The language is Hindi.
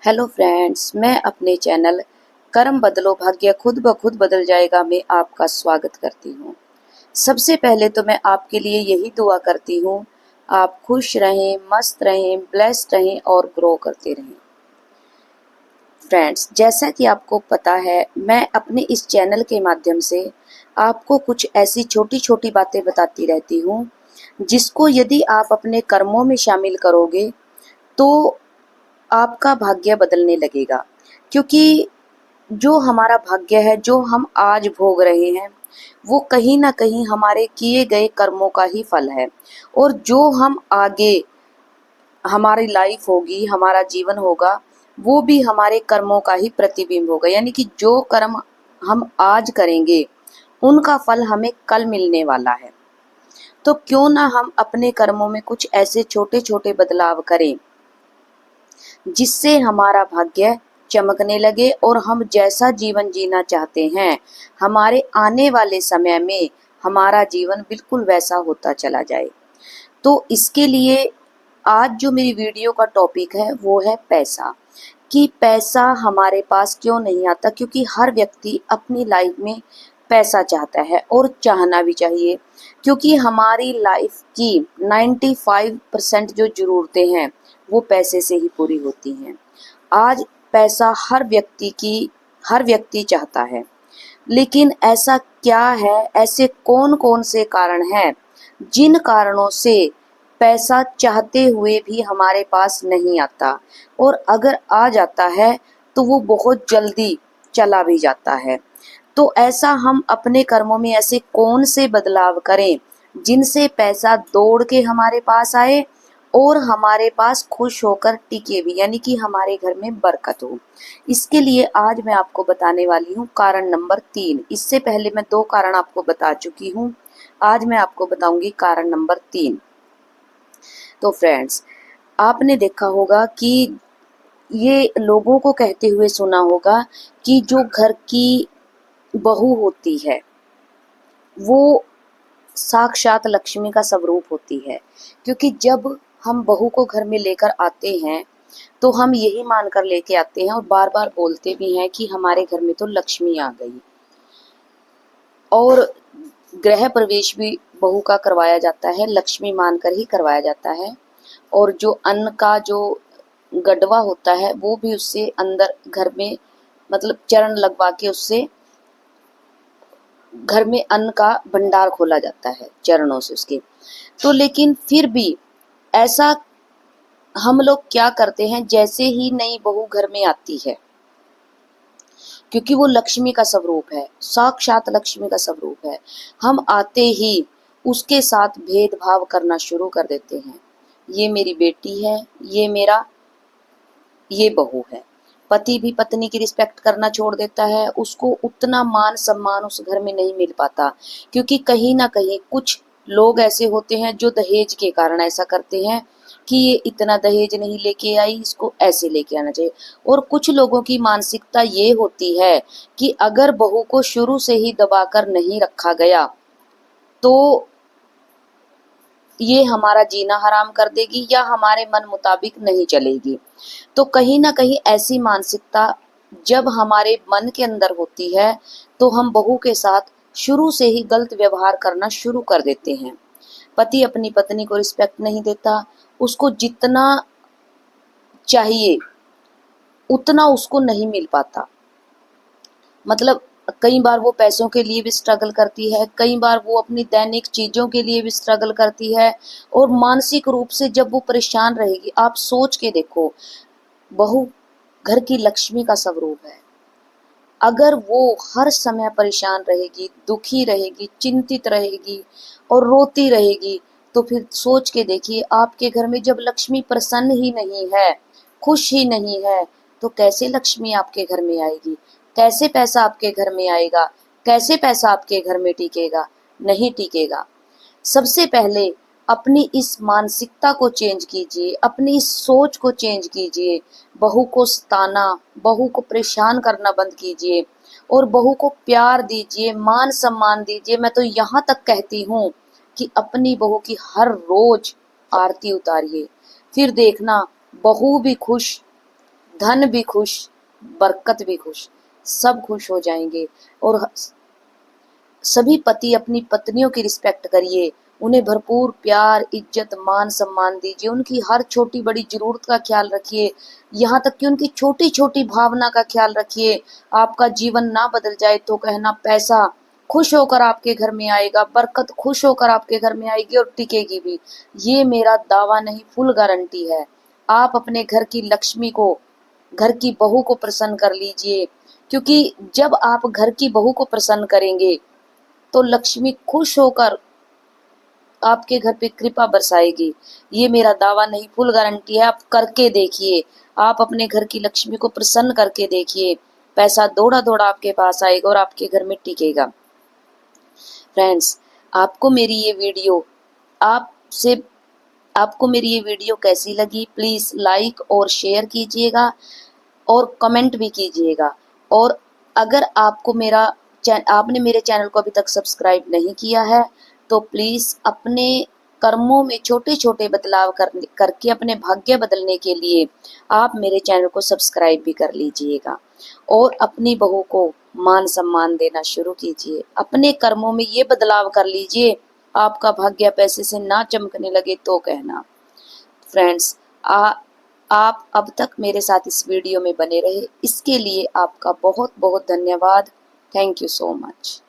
हेलो फ्रेंड्स, मैं अपने चैनल कर्म बदलो भाग्य खुद ब खुद बदल जाएगा में आपका स्वागत करती हूँ। सबसे पहले तो मैं आपके लिए यही दुआ करती हूँ, आप खुश रहें, मस्त रहें, ब्लेस्ड रहें और ग्रो करते रहें। फ्रेंड्स, जैसा कि आपको पता है, मैं अपने इस चैनल के माध्यम से आपको कुछ ऐसी छोटी छोटी बातें बताती रहती हूँ, जिसको यदि आप अपने कर्मों में शामिल करोगे तो आपका भाग्य बदलने लगेगा। क्योंकि जो हमारा भाग्य है, जो हम आज भोग रहे हैं, वो कहीं ना कहीं हमारे किए गए कर्मों का ही फल है। और जो हम आगे हमारी लाइफ होगी, हमारा जीवन होगा, वो भी हमारे कर्मों का ही प्रतिबिंब होगा। यानी कि जो कर्म हम आज करेंगे, उनका फल हमें कल मिलने वाला है। तो क्यों ना हम अपने कर्मों में कुछ ऐसे छोटे छोटे बदलाव करें, जिससे हमारा भाग्य चमकने लगे और हम जैसा जीवन जीना चाहते हैं, हमारे आने वाले समय में हमारा जीवन बिल्कुल वैसा होता चला जाए। तो इसके लिए आज जो मेरी वीडियो का टॉपिक है वो है पैसा। कि पैसा हमारे पास क्यों नहीं आता, क्योंकि हर व्यक्ति अपनी लाइफ में पैसा चाहता है और चाहना भी चाहिए। क्योंकि हमारी लाइफ की 95% जो ज़रूरतें हैं वो पैसे से ही पूरी होती हैं। आज पैसा हर व्यक्ति चाहता है, लेकिन ऐसा क्या है, ऐसे कौन कौन से कारण हैं जिन कारणों से पैसा चाहते हुए भी हमारे पास नहीं आता, और अगर आ जाता है तो वो बहुत जल्दी चला भी जाता है। तो ऐसा हम अपने कर्मों में ऐसे कौन से बदलाव करें जिनसे पैसा दौड़ के हमारे पास आए और हमारे पास खुश होकर टिके भी, यानी कि हमारे घर में बरकत हो। इसके लिए आज मैं आपको बताने वाली हूँ कारण नंबर 3। इससे पहले मैं 2 कारण आपको बता चुकी हूँ, आज मैं आपको बताऊंगी कारण नंबर 3। तो फ्रेंड्स, आपने देखा होगा कि ये लोगों को कहते हुए सुना होगा कि जो घर की बहू होती है वो साक्षात लक्ष्मी का स्वरूप होती है। क्योंकि जब हम बहू को घर में लेकर आते हैं तो हम यही मानकर लेके आते हैं और बार बार बोलते भी हैं कि हमारे घर में तो लक्ष्मी आ गई। और गृह प्रवेश भी बहू का करवाया जाता है, लक्ष्मी मानकर ही करवाया जाता है। और जो अन्न का जो गडवा होता है वो भी उससे अंदर घर में, मतलब चरण लगवा के उससे घर में अन्न का भंडार खोला जाता है चरणों से उसके। तो लेकिन फिर भी ऐसा हम लोग क्या करते हैं, जैसे ही नई बहू घर में आती है, क्योंकि वो लक्ष्मी का स्वरूप है, साक्षात लक्ष्मी का स्वरूप है, हम आते ही उसके साथ भेदभाव करना शुरू कर देते हैं। ये मेरी बेटी है, ये बहू है। पति भी पत्नी की रिस्पेक्ट करना छोड़ देता है, उसको उतना मान सम्मान उस घर में नहीं मिल पाता। क्योंकि कहीं ना कहीं कुछ लोग ऐसे होते हैं जो दहेज के कारण ऐसा करते हैं कि ये इतना दहेज नहीं लेके आई, इसको ऐसे लेके आना चाहिए। और कुछ लोगों की मानसिकता ये होती है कि अगर बहू को शुरू से ही दबाकर नहीं रखा गया तो ये हमारा जीना हराम कर देगी या हमारे मन मुताबिक नहीं चलेगी। तो कहीं ना कहीं ऐसी मानसिकता जब हमारे मन के अंदर होती है तो हम बहू के साथ शुरू से ही गलत व्यवहार करना शुरू कर देते हैं। पति अपनी पत्नी को रिस्पेक्ट नहीं देता, उसको जितना चाहिए उतना उसको नहीं मिल पाता। मतलब कई बार वो पैसों के लिए भी स्ट्रगल करती है, कई बार वो अपनी दैनिक चीज़ों के लिए भी स्ट्रगल करती है। और मानसिक रूप से जब वो परेशान रहेगी, आप सोच के देखो, बहू घर की लक्ष्मी का स्वरूप है। अगर वो हर समय परेशान रहेगी, दुखी रहेगी, चिंतित रहेगी और रोती रहेगी, तो फिर सोच के देखिए, आपके घर में जब लक्ष्मी प्रसन्न ही नहीं है, खुश ही नहीं है, तो कैसे लक्ष्मी आपके घर में आएगी? कैसे पैसा आपके घर में आएगा? कैसे पैसा आपके घर में टिकेगा? नहीं टिकेगा। सबसे पहले अपनी इस मानसिकता को चेंज कीजिए, अपनी इस सोच को चेंज कीजिए। बहू को सताना, बहू को परेशान करना बंद कीजिए और बहू को प्यार दीजिए, मान सम्मान दीजिए। मैं तो यहाँ तक कहती हूँ कि अपनी बहू की हर रोज आरती उतारिए, फिर देखना बहू भी खुश, धन भी खुश, बरकत भी खुश, सब खुश हो जाएंगे। और सभी पति अपनी पत्नियों की रिस्पेक्ट करिए, उन्हें भरपूर प्यार, इज्जत, मान सम्मान दीजिए, उनकी हर छोटी बड़ी जरूरत का ख्याल रखिए, यहाँ तक कि उनकी छोटी छोटी भावना का ख्याल रखिए। आपका जीवन ना बदल जाए तो कहना, पैसा खुश होकर आपके घर में आएगा, बरकत खुश होकर आपके घर में आएगी और टिकेगी भी। ये मेरा दावा नहीं, फुल गारंटी है। आप अपने घर की लक्ष्मी को, घर की बहू को प्रसन्न कर लीजिए, क्योंकि जब आप घर की बहू को प्रसन्न करेंगे तो लक्ष्मी खुश होकर आपके घर पे कृपा बरसाएगी। ये मेरा दावा नहीं, फुल गारंटी है। आप करके देखिए, आप अपने घर की लक्ष्मी को प्रसन्न करके देखिए, पैसा दौड़ा दौड़ा आपके पास आएगा और आपके घर में टिकेगा। फ्रेंड्स, आपको मेरी ये वीडियो आपसे आपको मेरी ये वीडियो कैसी लगी, प्लीज़ लाइक और शेयर कीजिएगा और कमेंट भी कीजिएगा। और अगर आपने मेरे चैनल को अभी तक सब्सक्राइब नहीं किया है तो प्लीज़ अपने कर्मों में छोटे छोटे बदलाव करके अपने भाग्य बदलने के लिए आप मेरे चैनल को सब्सक्राइब भी कर लीजिएगा और अपनी बहू को मान सम्मान देना शुरू कीजिए। अपने कर्मों में ये बदलाव कर लीजिए, आपका भाग्य पैसे से ना चमकने लगे तो कहना। फ्रेंड्स, आप अब तक मेरे साथ इस वीडियो में बने रहे, इसके लिए आपका बहुत बहुत धन्यवाद। Thank you so much.